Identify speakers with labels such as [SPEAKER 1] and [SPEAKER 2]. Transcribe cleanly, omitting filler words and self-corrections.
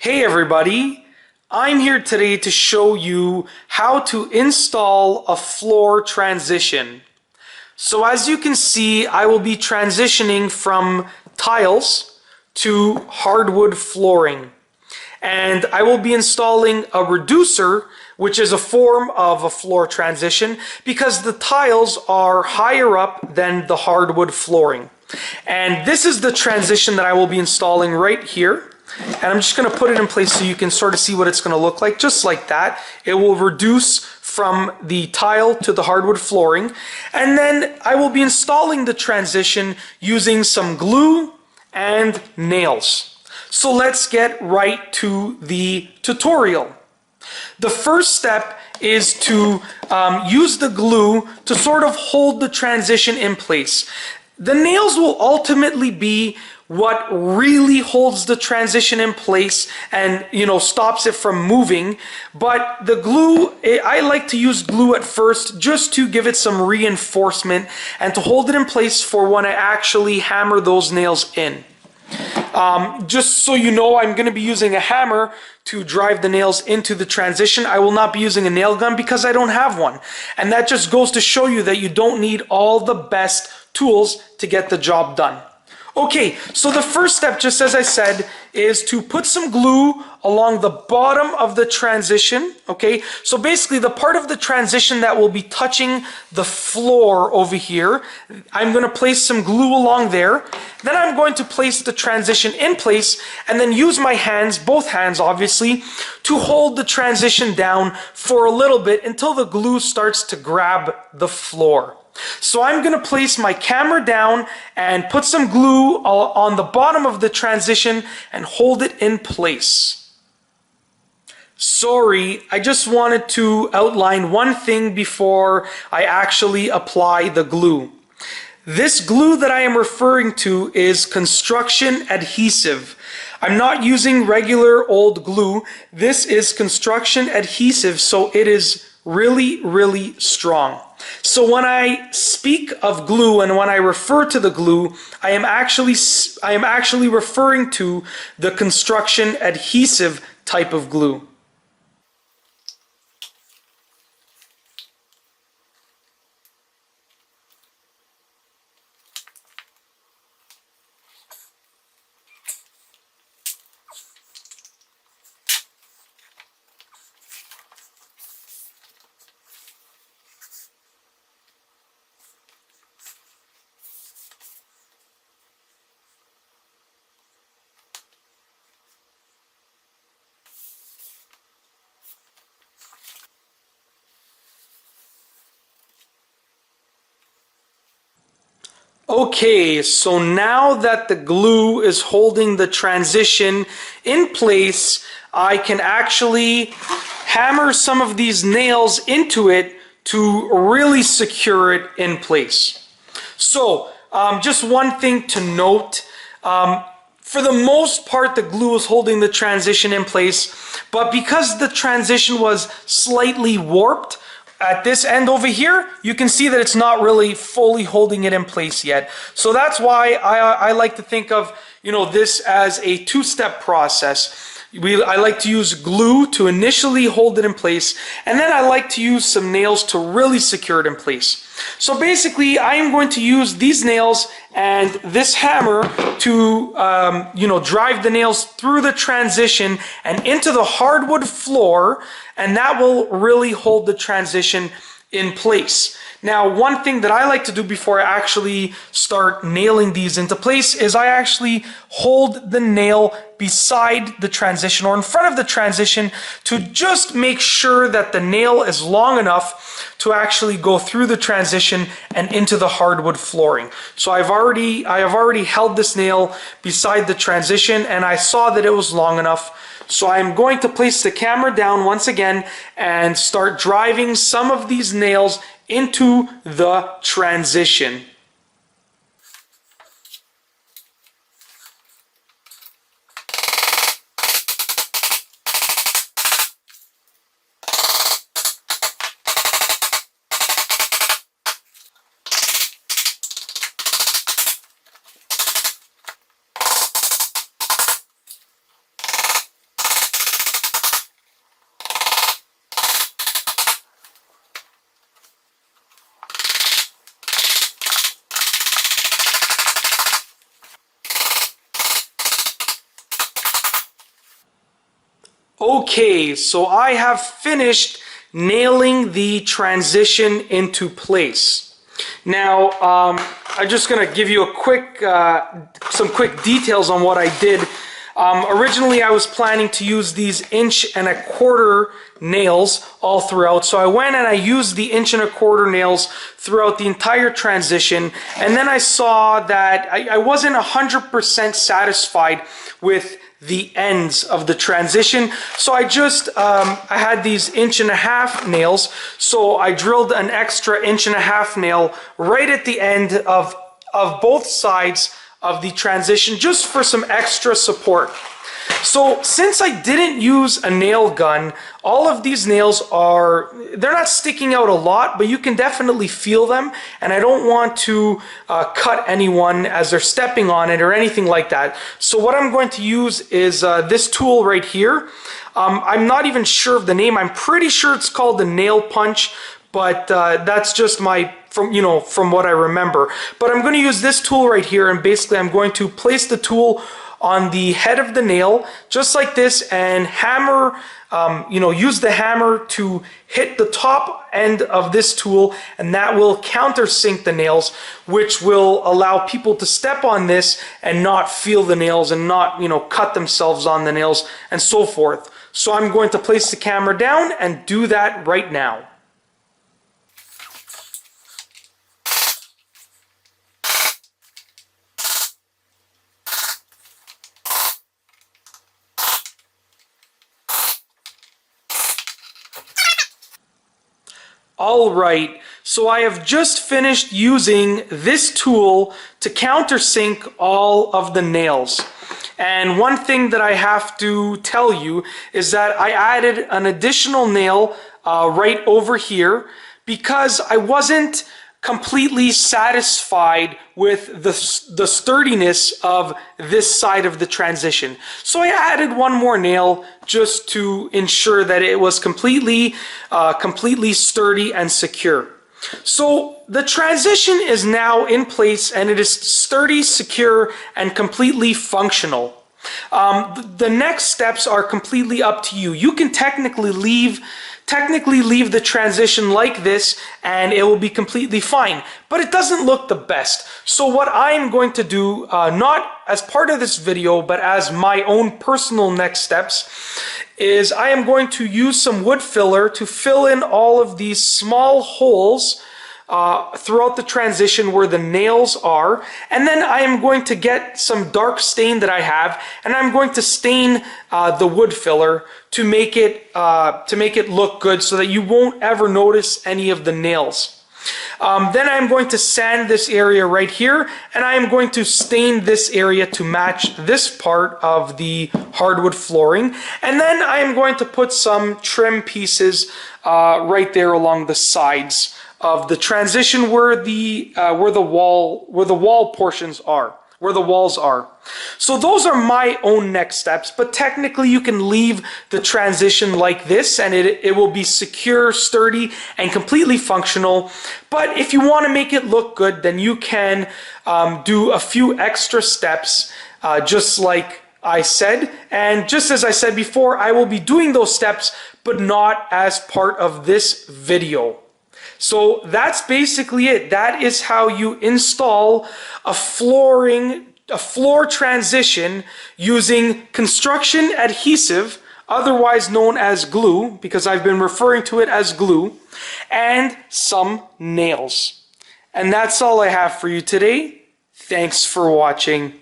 [SPEAKER 1] Hey everybody, I'm here today to show you how to install a floor transition. So as you can see, I will be transitioning from tiles to hardwood flooring. And I will be installing a reducer, which is a form of a floor transition, because the tiles are higher up than the hardwood flooring. And this is the transition that I will be installing right here. And I'm just going to put it in place so you can sort of see what it's going to look like, just like that. It will reduce from the tile to the hardwood flooring. And then I will be installing the transition using some glue and nails. So let's get right to the tutorial. The first step is to use the glue to sort of hold the transition in place. The nails will ultimately be what really holds the transition in place and stops it from moving. But the glue, I like to use glue at first just to give it some reinforcement and to hold it in place for when I actually hammer those nails in. Just so you know, I'm going to be using a hammer to drive the nails into the transition. I will not be using a nail gun because I don't have one. And that just goes to show you that you don't need all the best tools to get the job done. Okay, so the first step, just as I said, is to put some glue along the bottom of the transition. Okay, so basically the part of the transition that will be touching the floor over here, I'm going to place some glue along there. Then I'm going to place the transition in place and then use my hands, both hands obviously, to hold the transition down for a little bit until the glue starts to grab the floor. So I'm going to place my camera down and put some glue on the bottom of the transition and hold it in place. Sorry, I just wanted to outline one thing before I actually apply the glue. This glue that I am referring to is construction adhesive. I'm not using regular old glue. This is construction adhesive, so it is really, really strong. So when I speak of glue and when I refer to the glue, I am actually referring to the construction adhesive type of glue. Okay, so now that the glue is holding the transition in place, I can actually hammer some of these nails into it to really secure it in place. So, just one thing to note, for the most part the glue is holding the transition in place, but because the transition was slightly warped, at this end over here, you can see that it's not really fully holding it in place yet. So that's why I like to think of this as a two-step process. I like to use glue to initially hold it in place, and then I like to use some nails to really secure it in place. So basically, I am going to use these nails and this hammer to drive the nails through the transition and into the hardwood floor, and that will really hold the transition in place. Now, one thing that I like to do before I actually start nailing these into place is I actually hold the nail beside the transition or in front of the transition to just make sure that the nail is long enough to actually go through the transition and into the hardwood flooring. So I have already held this nail beside the transition and I saw that it was long enough. So I'm going to place the camera down once again and start driving some of these nails into the transition. Okay, so I have finished nailing the transition into place. Now, I'm just going to give you a quick, some quick details on what I did. Originally, I was planning to use these 1¼ inch nails all throughout. So I went and I used the 1¼ inch nails throughout the entire transition. And then I saw that I wasn't 100% satisfied with the ends of the transition. So I just, I had these 1½ inch nails. So I drilled an extra 1½ inch nail right at the end of both sides of the transition, just for some extra support. So since I didn't use a nail gun, all of these nails they're not sticking out a lot, but you can definitely feel them, and I don't want to cut anyone as they're stepping on it or anything like that. So what I'm going to use is this tool right here. I'm not even sure of the name. I'm pretty sure it's called the nail punch, but that's just from what I remember. But I'm going to use this tool right here, and basically I'm going to place the tool on the head of the nail, just like this, and hammer, use the hammer to hit the top end of this tool, and that will countersink the nails, which will allow people to step on this and not feel the nails and not, cut themselves on the nails and so forth. So I'm going to place the camera down and do that right now. Alright, so I have just finished using this tool to countersink all of the nails. And one thing that I have to tell you is that I added an additional nail right over here because I wasn't completely satisfied with the sturdiness of this side of the transition. So I added one more nail just to ensure that it was completely sturdy and secure. So the transition is now in place, and it is sturdy, secure, and completely functional. The next steps are completely up to you. You can technically leave the transition like this and it will be completely fine, but it doesn't look the best. So what I'm going to do, not as part of this video, but as my own personal next steps, is I am going to use some wood filler to fill in all of these small holes throughout the transition where the nails are, and then I am going to get some dark stain that I have, and I'm going to stain the wood filler to make it look good so that you won't ever notice any of the nails. Then I'm going to sand this area right here, and I am going to stain this area to match this part of the hardwood flooring, and then I am going to put some trim pieces right there along the sides of the transition where the wall portions are, where the walls are. So those are my own next steps, but technically you can leave the transition like this and it will be secure, sturdy, and completely functional. But if you want to make it look good, then you can do a few extra steps, just like I said. And just as I said before, I will be doing those steps, but not as part of this video. So that's basically it. That is how you install a floor transition using construction adhesive, otherwise known as glue, because I've been referring to it as glue, and some nails. And that's all I have for you today. Thanks for watching.